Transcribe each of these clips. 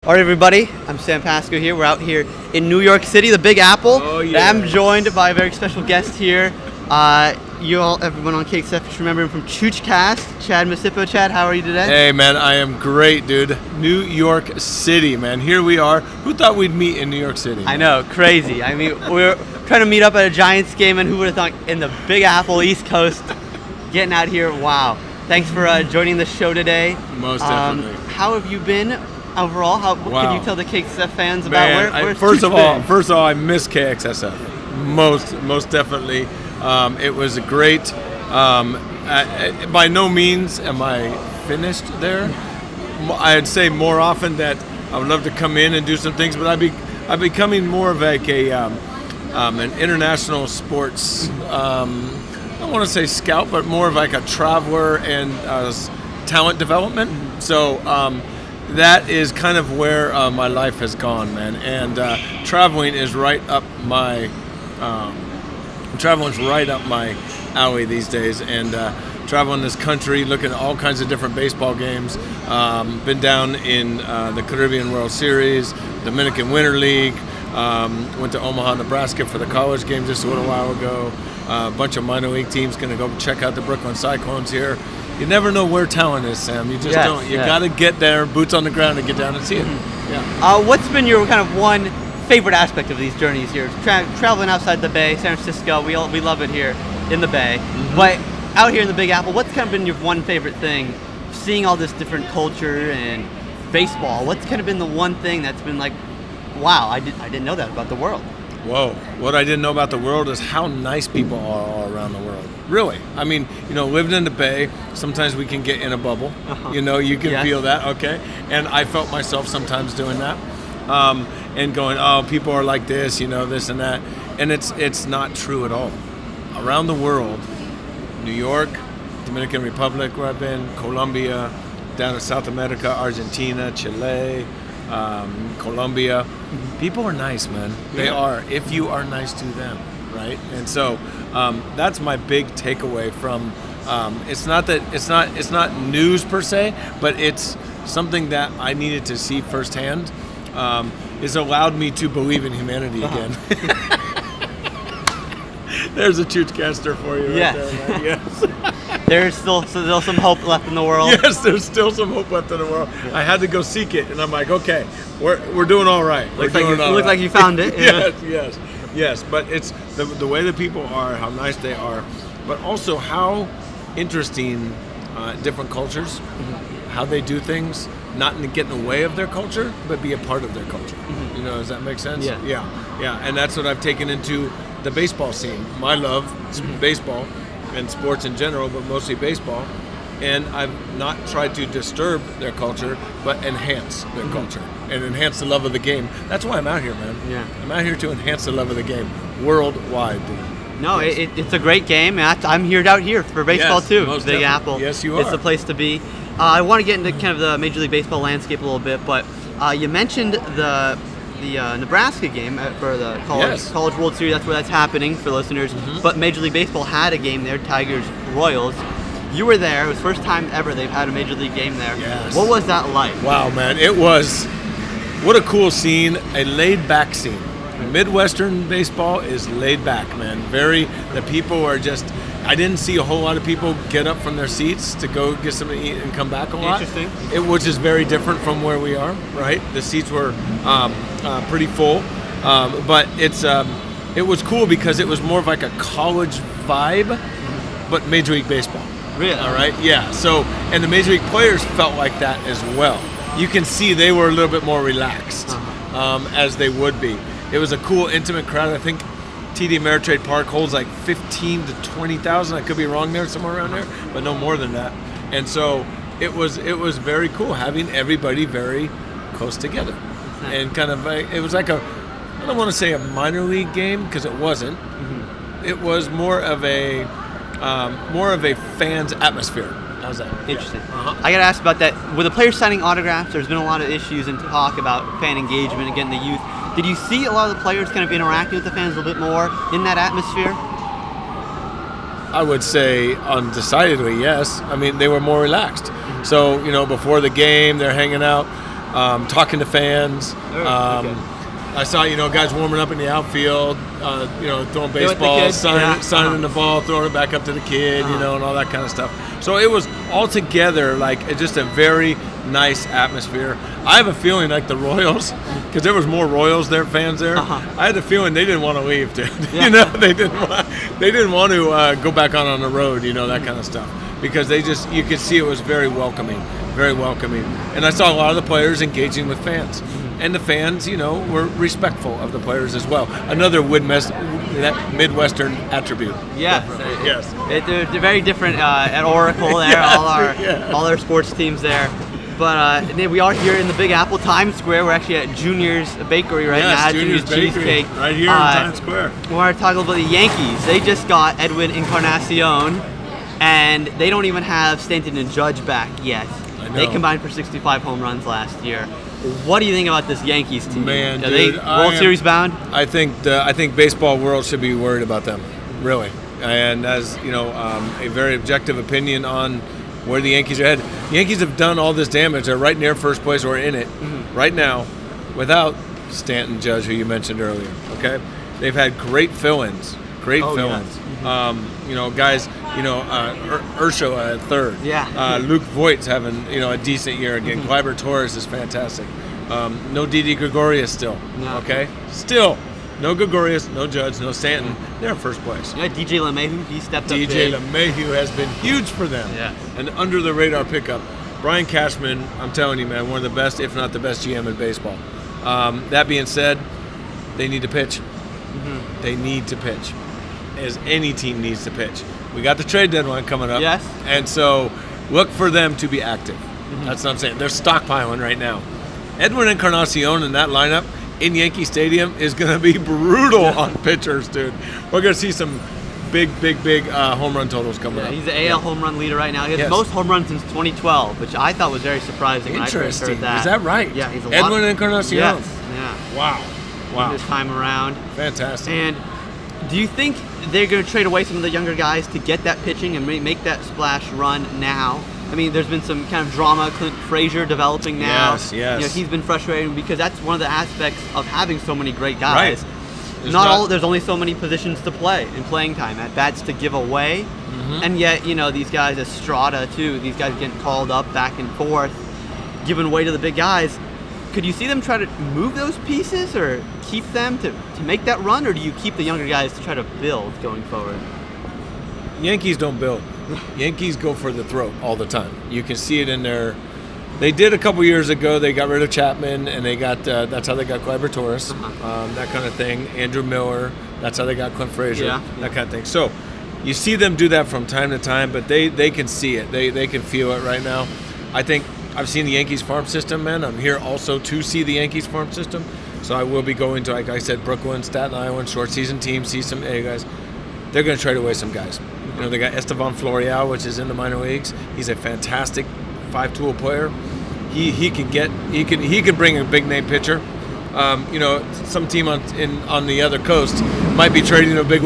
All right, everybody. I'm Sam Pasco here. We're out here in New York City, the Big Apple. Oh, yeah. I'm joined by a very special guest here. Everyone on KXF should remember him from ChoochCast, Chad Masipo. Chad, how are you today? Hey, man, I am great, dude. New York City, man. Here we are. Who thought we'd meet in New York City? I know, crazy. I mean, we're trying to meet up at a Giants game, and who would have thought in the Big Apple, East Coast, getting out here. Wow. Thanks for joining the show today. Most definitely. How have you been overall? What can you tell the KXSF fans about where's first of Chooch all, I miss KXSF. Most definitely. It was a great. By no means am I finished there. I'd say more often that I would love to come in and do some things, but I'm becoming more of like an international sports. I don't want to say scout, but more of like a traveler and talent development. So that is kind of where my life has gone, man. And traveling is right up my alley these days. And traveling this country, looking at all kinds of different baseball games. Been down in the Caribbean World Series, Dominican Winter League. Went to Omaha, Nebraska for the college game just a little while ago. A bunch of minor league teams going to go check out the Brooklyn Cyclones here. You never know where talent is, Sam. You just don't. You got to get there, boots on the ground, and get down and see it. Yeah. What's been your kind of one favorite aspect of these journeys here? Traveling outside the Bay, San Francisco, we love it here in the Bay. Mm-hmm. But out here in the Big Apple, what's kind of been your one favorite thing? Seeing all this different culture and baseball, what's kind of been the one thing that's been like, wow, I didn't know that about the world? Whoa. What I didn't know about the world is how nice people are all around the world. Really. I mean, living in the Bay, sometimes we can get in a bubble. Uh-huh. You can feel that, okay? And I felt myself sometimes doing that. And going, oh, people are like this, this and that. And it's not true at all. Around the world, New York, Dominican Republic where I've been, Colombia, down in South America, Argentina, Chile, Colombia. People are nice, man. They are, if you are nice to them, right? And so that's my big takeaway from. It's not news per se, but it's something that I needed to see firsthand. It's allowed me to believe in humanity again. There's a ChoochCaster for you right there, man. Yes. There's still some hope left in the world. Yes, there's still some hope left in the world. Yeah. I had to go seek it, and I'm like, okay, we're doing all right. Looks like you found it. Yes. But it's the way that people are, how nice they are, but also how interesting different cultures, how they do things, not get in the way of their culture, but be a part of their culture. Mm-hmm. Does that make sense? Yeah. And that's what I've taken into the baseball scene. My love, baseball and sports in general, but mostly baseball. And I've not tried to disturb their culture, but enhance their culture and enhance the love of the game. That's why I'm out here, man. Yeah. I'm out here to enhance the love of the game worldwide, dude. No, it's a great game. I'm out here for baseball too. Big Apple. Yes, you are. It's the place to be. I want to get into kind of the Major League Baseball landscape a little bit, but you mentioned the Nebraska game for the College World Series. That's where that's happening for listeners. Mm-hmm. But Major League Baseball had a game there, Tigers Royals. You were there. It was the first time ever they've had a Major League game there. Yes. What was that like? Wow, man. It was, what a cool scene, a laid-back scene. Midwestern baseball is laid back, man. The people are just, I didn't see a whole lot of people get up from their seats to go get something to eat and come back a lot. Interesting. Which is very different from where we are, right? The seats were pretty full, but it was cool because it was more of like a college vibe, but Major League Baseball. Really? All right, yeah. So, and the Major League players felt like that as well. You can see they were a little bit more relaxed, as they would be. It was a cool, intimate crowd. I think TD Ameritrade Park holds like 15 to 20,000. I could be wrong there, somewhere around there, but no more than that. And so it was very cool having everybody very close together, and kind of it was like I don't want to say a minor league game because it wasn't. Mm-hmm. It was more of a fan's atmosphere. How's that? Interesting. Yeah. I got to ask about that. With the players signing autographs, there's been a lot of issues and talk about fan engagement and getting the youth. Did you see a lot of the players kind of interacting with the fans a little bit more in that atmosphere? I would say undecidedly yes. I mean, they were more relaxed. Mm-hmm. So, before the game, they're hanging out. talking to fans. Okay. I saw, guys warming up in the outfield, throwing baseballs, signing the ball, throwing it back up to the kid, and all that kind of stuff. So it was all together like just a very nice atmosphere. I have a feeling like the Royals, because there was more Royals fans there. I had the feeling they didn't want to leave, dude. Yeah. They didn't want to go back on the road, that kind of stuff, because you could see it was very welcoming. And I saw a lot of the players engaging with fans. And the fans, were respectful of the players as well. Another Midwestern attribute. Yes. Yes. They're very different at Oracle there, all our sports teams there. But we are here in the Big Apple, Times Square. We're actually at Junior's Bakery right now. Junior's Cheesecake. Right here in Times Square. We want to talk about the Yankees. They just got Edwin Encarnacion, and they don't even have Stanton and Judge back yet. They combined for 65 home runs last year. What do you think about this Yankees team? Man, are they World Series bound? I think baseball world should be worried about them, really. And as a very objective opinion on where the Yankees are headed. The Yankees have done all this damage. They're right near first place or in it right now, without Stanton, Judge, who you mentioned earlier. Okay, they've had great fill-ins. Yes. Guys. Urshela at third. Yeah. Luke Voigt's having a decent year again. Gleyber Torres is fantastic. No Didi Gregorius still. No. Okay. Still, no Gregorius, no Judge, no Stanton. They're in first place. Yeah, DJ LeMahieu, he stepped up. DJ LeMahieu has been huge for them. Yeah. An under the radar pickup. Brian Cashman, I'm telling you, man, one of the best, if not the best GM in baseball. That being said, they need to pitch. They need to pitch, as any team needs to pitch. We got the trade deadline coming up. Yes. And so look for them to be active. That's what I'm saying. They're stockpiling right now. Edwin Encarnacion in that lineup in Yankee Stadium is going to be brutal on pitchers, dude. We're going to see some big home run totals coming up. He's the AL home run leader right now. He has the most home runs since 2012, which I thought was very surprising when I first heard that. Is that right? Yeah, he's Edwin Encarnacion. Yes. Yeah. Wow. This time around. Fantastic. And do you think they're going to trade away some of the younger guys to get that pitching and make that splash run now? I mean, there's been some kind of drama. Clint Frazier developing now. Yes. He's been frustrating because that's one of the aspects of having so many great guys. Right. There's only so many positions to play in playing time, at bats to give away, and yet these guys, Estrada too. These guys getting called up back and forth, giving way to the big guys. Could you see them try to move those pieces or keep them to make that run, or do you keep the younger guys to try to build going forward? Yankees don't build. Yankees go for the throat all the time. You can see it in their. They did a couple years ago. They got rid of Chapman, and they got. That's how they got Gleyber Torres, that kind of thing. Andrew Miller. That's how they got Clint Frazier. That kind of thing. So, you see them do that from time to time, but they can see it. They can feel it right now. I think I've seen the Yankees farm system, man. I'm here also to see the Yankees farm system. So I will be going to, like I said, Brooklyn, Staten Island, short season teams, see some guys. They're going to trade away some guys. They got Estevan Florial, which is in the minor leagues. He's a fantastic 5-tool player. He can bring a big name pitcher. Some team on the other coast might be trading a big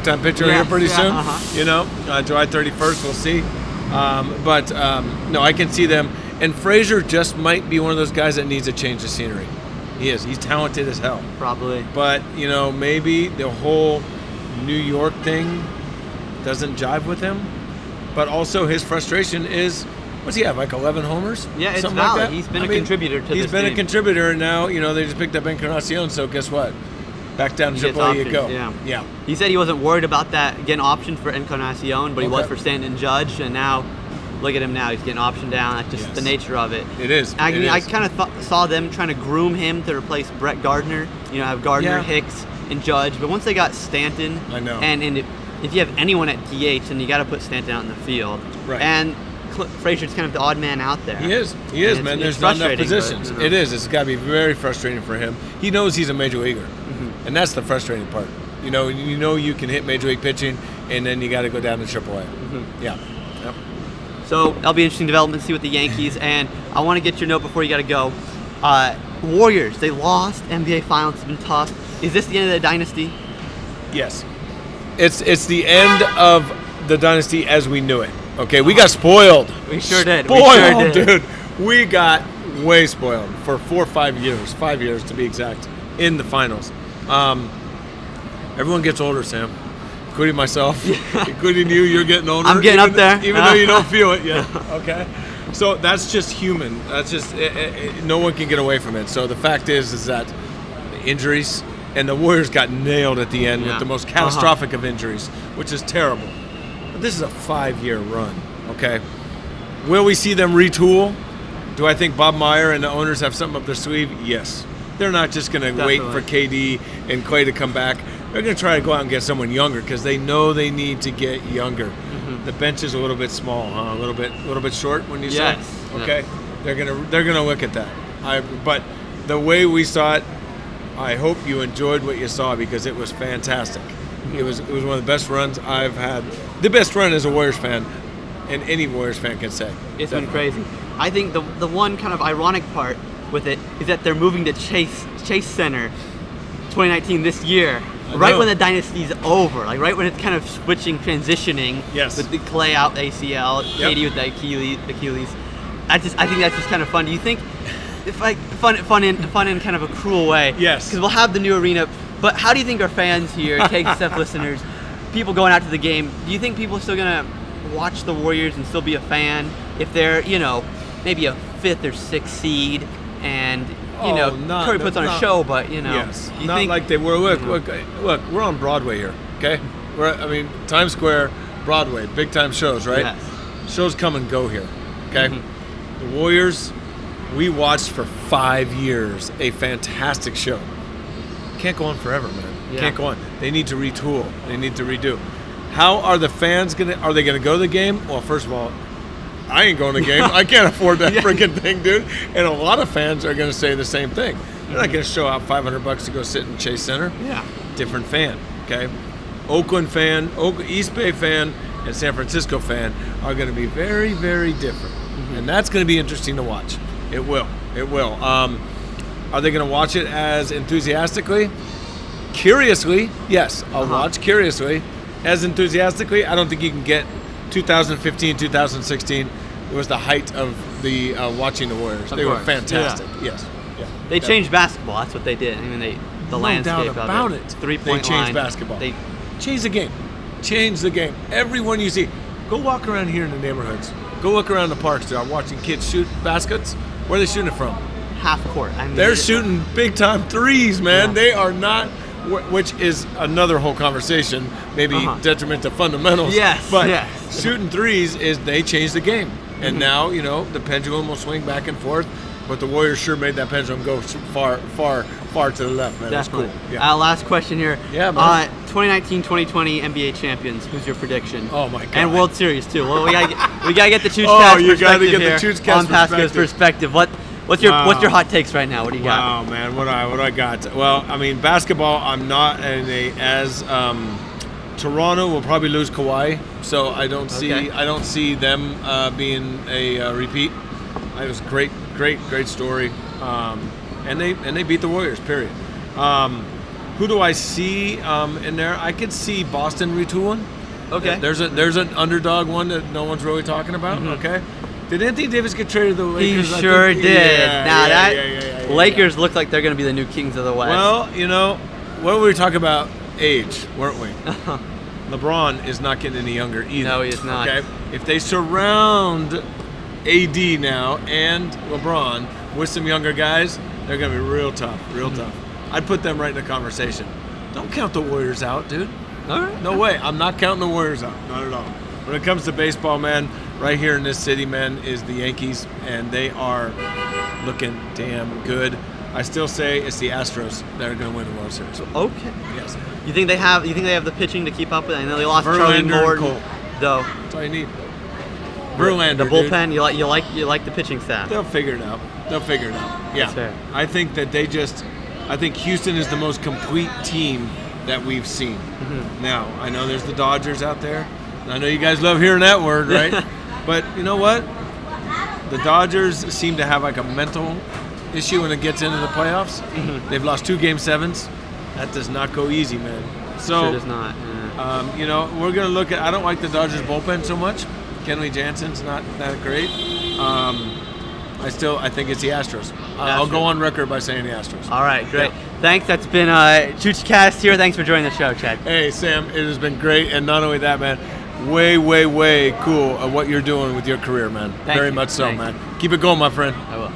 time pitcher here pretty soon. July 31st, we'll see. No, I can see them. And Frazier just might be one of those guys that needs a change of scenery. He is. He's talented as hell. Probably. But, maybe the whole New York thing doesn't jive with him. But also his frustration is, what's he have, like 11 homers? Yeah, it's something valid. like that? He's been a contributor to this He's been team. a contributor, and now, they just picked up Encarnacion, so guess what? Back down to AAA you go. Yeah. He said he wasn't worried about that getting optioned for Encarnacion, but he was for Stanton Judge, and now look at him now. He's getting optioned down. That's just the nature of it. It is. I kind of saw them trying to groom him to replace Brett Gardner. Have Gardner, Hicks, and Judge. But once they got Stanton, I know. And if you have anyone at DH, then you got to put Stanton out in the field. Right. And Frazier's kind of the odd man out there. He is, man. There's not enough positions. But, It is. It's got to be very frustrating for him. He knows he's a major leaguer, and that's the frustrating part. You can hit major league pitching, and then you got to go down to AAA. Yeah. Yep. So that'll be interesting development to see with the Yankees. And I want to get your note before you got to go. Warriors, they lost. NBA Finals has been tough. Is this the end of the dynasty? Yes. It's the end of the dynasty as we knew it. Okay, we got spoiled. We sure did. Spoiled, dude. We got way spoiled for 4 or 5 years, 5 years to be exact, in the finals. Everyone gets older, Sam, including myself, including you. You're getting older. I'm getting up there. Even though you don't feel it yet. Okay? So that's just human. That's just, no one can get away from it. So the fact is that the injuries, and the Warriors got nailed at the end with the most catastrophic of injuries, which is terrible. But this is a 5-year run, okay? Will we see them retool? Do I think Bob Meyer and the owners have something up their sleeve? Yes. They're not just going to wait for KD and Clay to come back. They're going to try to go out and get someone younger because they know they need to get younger. Mm-hmm. The bench is a little bit small, huh? A little bit short when you say. Okay. Yeah. They're gonna look at that. But the way we saw it, I hope you enjoyed what you saw because it was fantastic. Mm-hmm. It was one of the best runs I've had. The best run as a Warriors fan, and any Warriors fan can say. It's been crazy. I think the one kind of ironic part with it is that they're moving to Chase Center 2019 this year. Right when the dynasty's over, like right when it's kind of transitioning. Yes. With the Clay out ACL, KD with the Achilles. I think that's just kind of fun. Do you think, if like fun in kind of a cruel way? Yes. Because we'll have the new arena, but how do you think our fans here, Take-Step listeners, people going out to the game, do you think people are still gonna watch the Warriors and still be a fan if they're maybe a 5th or 6th seed and Curry puts on a show, but yes, not like they were. Look, we're on Broadway here, okay? Times Square, Broadway, big time shows, right? Yes. Shows come and go here, okay? Mm-hmm. The Warriors, we watched for 5 years a fantastic show. Can't go on forever, man. Yeah. Can't go on. They need to retool. They need to redo. How are the fans are they gonna go to the game? Well, first of all, I ain't going to the game. I can't afford that freaking thing, dude. And a lot of fans are going to say the same thing. They're not going to show out $500 to go sit in Chase Center. Yeah. Different fan, okay? Oakland fan, East Bay fan, and San Francisco fan are going to be very, very different. Mm-hmm. And that's going to be interesting to watch. It will. It will. Are they going to watch it as enthusiastically? Curiously, yes. I'll watch curiously. As enthusiastically, I don't think you can get 2015, 2016, it was the height of the watching the Warriors. They were fantastic. Yeah. Yes. Yeah. They changed basketball. That's what they did. The landscape doubt about of it. it. 3-point They changed line. basketball. They changed the game. Change the game. Everyone you see, go walk around here in the neighborhoods. Go look around the parks. They're watching kids shoot baskets. Where are they shooting it from? half court. They're shooting big time threes, man. Yeah. They are not. Which is another whole conversation, maybe detriment to fundamentals. Yes, but shooting threes they changed the game, and now the pendulum will swing back and forth. But the Warriors sure made that pendulum go far to the left, man. Definitely. That's cool. Yeah. Last question here. Yeah, man. 2019-2020 NBA champions. Who's your prediction? Oh my God. And World Series too. Well, we gotta get the ChoochCast perspective get here. The ChoochCast on Pasco's perspective. What's your hot takes right now? What do you got? Wow, man, what I got? Well, basketball. I'm not as Toronto will probably lose Kawhi, so I don't see them being a repeat. It was great story, and they beat the Warriors. Period. Who do I see in there? I could see Boston retooling. Okay. There's an underdog one that no one's really talking about. Mm-hmm. Okay. Did Anthony Davis get traded to the Lakers? He sure did. Lakers look like they're going to be the new kings of the West. Well, what were we talking about? Age, weren't we? LeBron is not getting any younger either. No, he is not. Okay. If they surround AD now and LeBron with some younger guys, they're going to be real tough. I'd put them right in the conversation. Don't count the Warriors out, dude. All right. No way. I'm not counting the Warriors out. Not at all. When it comes to baseball, man, right here in this city, man, is the Yankees, and they are looking damn good. I still say it's the Astros that are going to win the World Series. Okay. Yes. You think they have the pitching to keep up with it? I know they lost Charlie Morton, though. That's all you need. Verlander, the bullpen. Dude. You like the pitching staff. They'll figure it out. Yeah. That's fair. I think that I think Houston is the most complete team that we've seen. Mm-hmm. Now, I know there's the Dodgers out there. I know you guys love hearing that word, right? But you know what? The Dodgers seem to have like a mental issue when it gets into the playoffs. Mm-hmm. They've lost 2 Game 7s. That does not go easy, man. So, sure does not. Yeah. We're going to look at. I don't like the Dodgers bullpen so much. Kenley Jansen's not that great. I think it's the Astros. I'll go on record by saying the Astros. All right, great. Yeah. Thanks. That's been ChoochCast here. Thanks for joining the show, Chad. Hey, Sam, it has been great. And not only that, man, way, way, way cool of what you're doing with your career, man. Thank Very you. much so, Thanks. man. Keep it going, my friend. I will.